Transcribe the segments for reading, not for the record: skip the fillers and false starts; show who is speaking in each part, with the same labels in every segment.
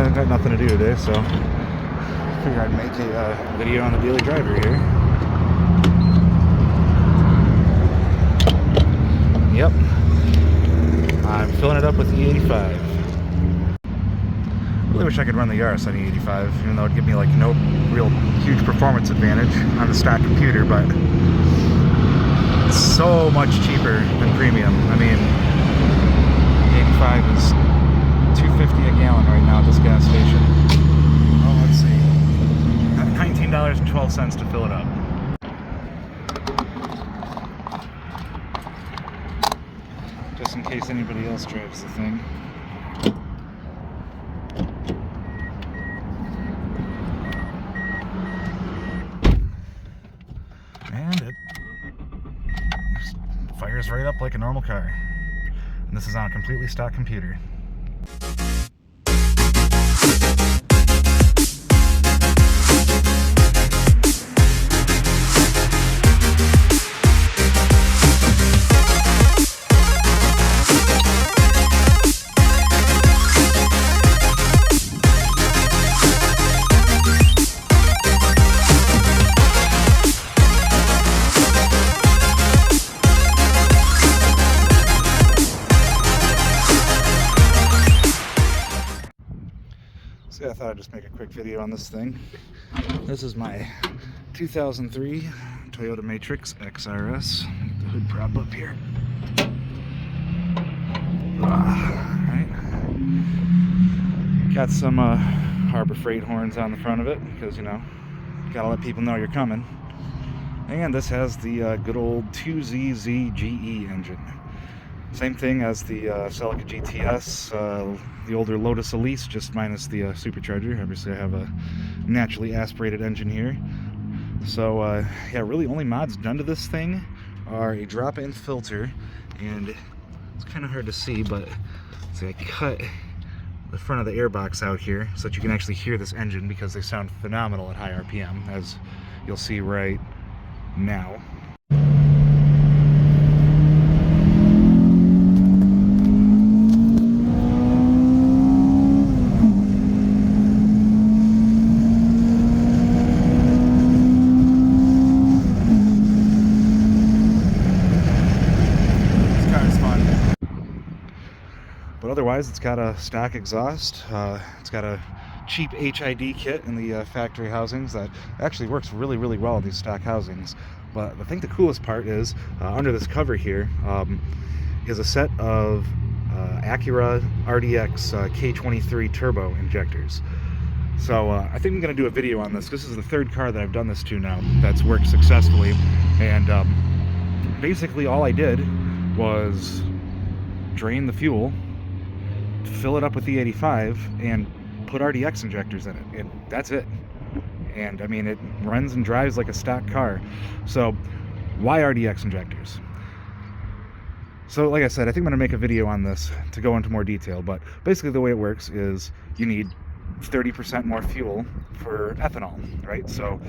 Speaker 1: I've got nothing to do today, so I figured I'd make a video on the daily driver here. Yep, I'm filling it up with E85. Really wish I could run the Yaris on E85, even though it'd give me like no real huge performance advantage on the stock computer, but it's so much cheaper than premium. I mean, E85 is $2.50 a gallon right now at this gas station. Oh, let's see, $19.12 to fill it up. Just in case anybody else drives the thing. And it fires right up like a normal car. And this is on a completely stock computer. So I thought I'd just make a quick video on this thing. This is my 2003 Toyota Matrix XRS. Get the hood prop up here. Alright. Got some Harbor Freight horns on the front of it because, you know, gotta let people know you're coming. And this has the good old 2ZZ GE engine. Same thing as the Celica GTS, the older Lotus Elise, just minus the supercharger. Obviously I have a naturally aspirated engine here. So yeah, really only mods done to this thing are a drop-in filter, and it's kind of hard to see, but see, I cut the front of the airbox out here so that you can actually hear this engine, because they sound phenomenal at high RPM, as you'll see right now. But otherwise, it's got a stock exhaust. It's got a cheap HID kit in the factory housings that actually works really, really well in these stock housings. But I think the coolest part is under this cover here is a set of Acura RDX K23 turbo injectors. So I think I'm going to do a video on this. This is the third car that I've done this to now that's worked successfully. And basically all I did was drain the fuel, fill it up with E85, and put RDX injectors in it, and that's it. And I mean, it runs and drives like a stock car. So why RDX injectors? So like I said, I think I'm going to make a video on this to go into more detail, but basically the way it works is you need 30% more fuel for ethanol, right? So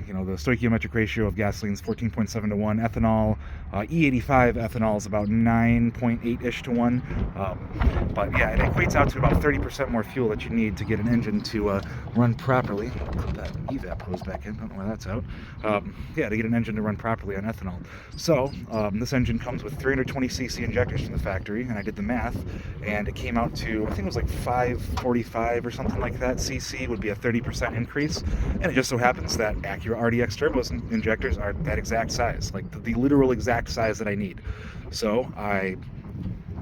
Speaker 1: you know, the stoichiometric ratio of gasoline is 14.7 to 1. Ethanol, E85 ethanol is about 9.8-ish to 1. But yeah, it equates out to about 30% more fuel that you need to get an engine to run properly. Put that evap hose back in, don't know why that's out. Yeah, to get an engine to run properly on ethanol. So this engine comes with 320cc injectors from the factory, and I did the math, and it came out to, I think it was like 545 or something like that. cc would be a 30% increase, and it just so happens that Acura RDX turbos injectors are that exact size, like the literal exact size that I need. So I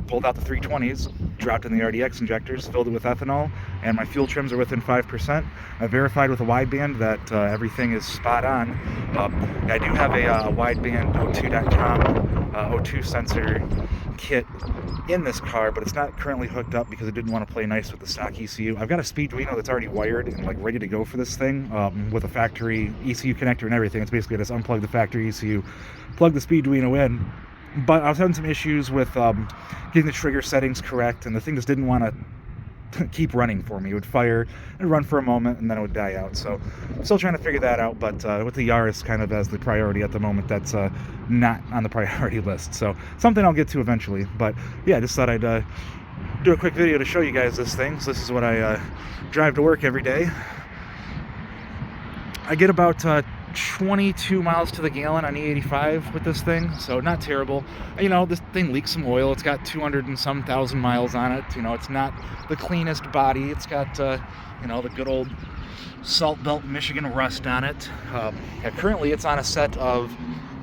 Speaker 1: pulled out the 320s, dropped in the RDX injectors, filled it with ethanol, and my fuel trims are within 5%. I verified with a wideband that everything is spot on. I do have a wideband O2.com O2 sensor kit in this car, but it's not currently hooked up because it didn't want to play nice with the stock ECU. I've got a Speeduino that's already wired and like ready to go for this thing, with a factory ECU connector and everything. It's basically just unplug the factory ECU, plug the Speeduino in. But I was having some issues with getting the trigger settings correct, and the thing just didn't want to keep running for me. It would fire and run for a moment, and then it would die out. So I'm still trying to figure that out, but with the Yaris kind of as the priority at the moment, that's not on the priority list. So something I'll get to eventually. But yeah, I just thought I'd do a quick video to show you guys this thing. So this is what I drive to work every day. I get about 22 miles to the gallon on E85 with this thing, so not terrible. You know, this thing leaks some oil. It's got 200 and some thousand miles on it. You know, it's not the cleanest body. It's got, you know, the good old Salt Belt Michigan rust on it. Yeah, currently it's on a set of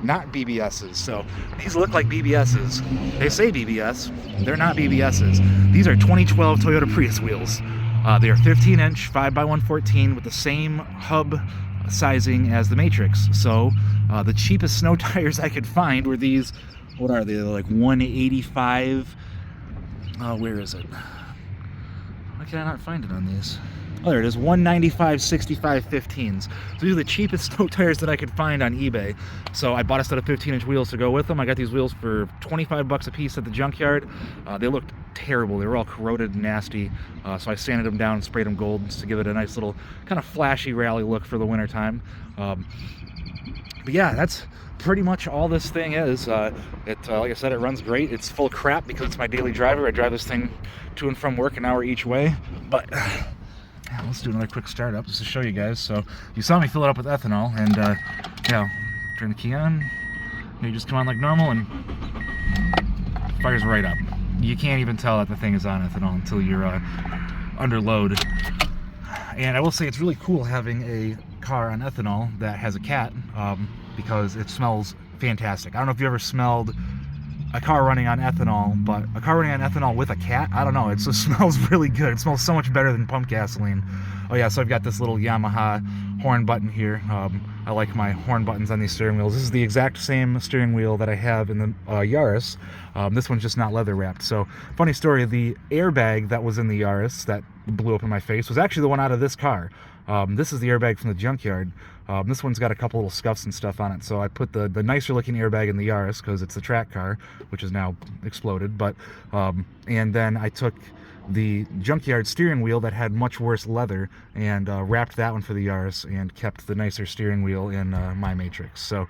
Speaker 1: not BBSs, so these look like BBSs. They say BBS, they're not BBSs. These are 2012 Toyota Prius wheels. They are 15-inch 5x114 with the same hub sizing as the Matrix. So the cheapest snow tires I could find were these. What are they? They're like 185. Where is it? Why can I not find it on these? Oh, there it is. 195 65 15s. So these are the cheapest snow tires that I could find on eBay. So I bought a set of 15-inch wheels to go with them. I got these wheels for 25 bucks a piece at the junkyard. They looked terrible. They were all corroded and nasty. So I sanded them down and sprayed them gold to give it a nice little kind of flashy rally look for the winter time. But yeah, that's pretty much all this thing is. Like I said, it runs great. It's full of crap because it's my daily driver. I drive this thing to and from work an hour each way. But let's do another quick startup just to show you guys. So you saw me fill it up with ethanol, and yeah, turn the key on. You just come on like normal and fires right up. You can't even tell that the thing is on ethanol until you're under load. And I will say it's really cool having a car on ethanol that has a cat, because it smells fantastic. I don't know if you ever smelled a car running on ethanol, but a car running on ethanol with a cat, I don't know, it just smells really good. It smells so much better than pump gasoline. Oh yeah, so I've got this little Yamaha horn button here. I like my horn buttons on these steering wheels. This is the exact same steering wheel that I have in the Yaris. This one's just not leather wrapped. So funny story, the airbag that was in the Yaris that blew up in my face was actually the one out of this car. This is the airbag from the junkyard. This one's got a couple little scuffs and stuff on it, so I put the nicer looking airbag in the Yaris because it's the track car, which is now exploded. But and then I took the junkyard steering wheel that had much worse leather and wrapped that one for the Yaris and kept the nicer steering wheel in my Matrix. So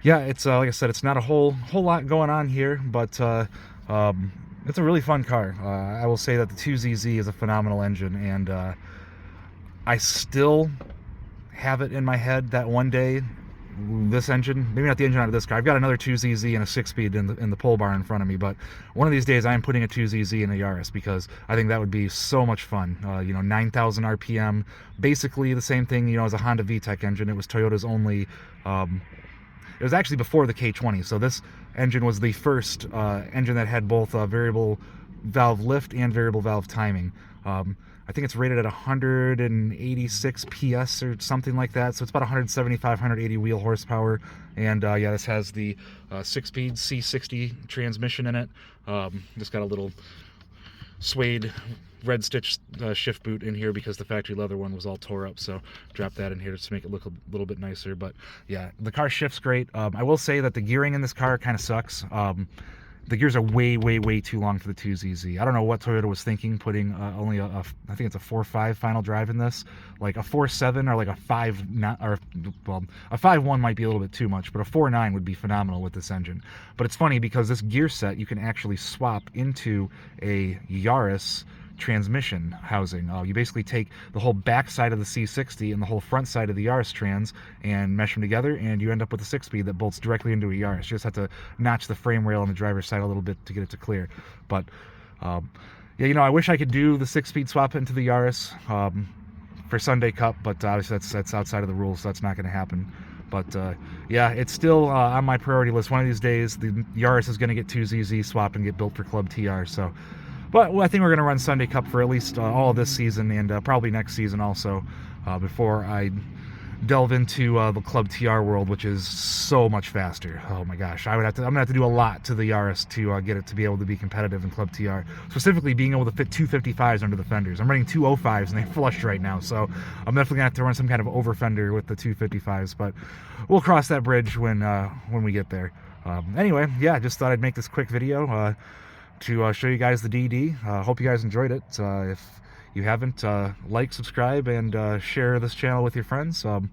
Speaker 1: yeah, it's like I said, it's not a whole lot going on here, but it's a really fun car. I will say that the 2ZZ is a phenomenal engine, and I still have it in my head that one day this engine, maybe not the engine out of this car, I've got another 2ZZ and a 6-speed in the pull bar in front of me, but one of these days I am putting a 2ZZ in a Yaris because I think that would be so much fun. You know, 9,000 RPM, basically the same thing, you know, as a Honda VTEC engine. It was Toyota's only, it was actually before the K20, so this engine was the first engine that had both variable valve lift and variable valve timing. I think it's rated at 186 PS or something like that, so it's about 175, 180 wheel horsepower. And yeah, this has the 6-speed C60 transmission in it. Just got a little suede red stitch shift boot in here because the factory leather one was all tore up, so dropped that in here just to make it look a little bit nicer. But yeah, the car shifts great. I will say that the gearing in this car kind of sucks. The gears are way too long for the 2ZZ. I don't know what Toyota was thinking putting only I think it's a 4.5 final drive in this. Like a 4.7 or like a 5.9, or well, a 5.1 might be a little bit too much, but a 4.9 would be phenomenal with this engine. But it's funny because this gear set you can actually swap into a Yaris transmission housing. You basically take the whole back side of the C60 and the whole front side of the Yaris trans and mesh them together, and you end up with a 6-speed that bolts directly into a Yaris. You just have to notch the frame rail on the driver's side a little bit to get it to clear. But yeah, you know, I wish I could do the 6-speed swap into the Yaris for Sunday Cup, but obviously that's outside of the rules, so that's not going to happen. But yeah, it's still on my priority list. One of these days the Yaris is going to get 2ZZ swapped and get built for Club TR. So but I think we're going to run Sunday Cup for at least all of this season, and probably next season also, before I delve into the Club TR world, which is so much faster. Oh my gosh, I'm going to have to do a lot to the Yaris to get it to be able to be competitive in Club TR. Specifically being able to fit 255s under the fenders. I'm running 205s and they flush right now, so I'm definitely going to have to run some kind of over fender with the 255s, but we'll cross that bridge when we get there. Anyway, yeah, just thought I'd make this quick video. to show you guys the DD. Hope you guys enjoyed it. If you haven't, like, subscribe, and share this channel with your friends. I'm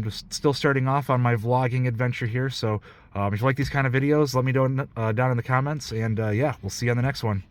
Speaker 1: just still starting off on my vlogging adventure here, so if you like these kind of videos, let me know down in the comments, and yeah, we'll see you on the next one.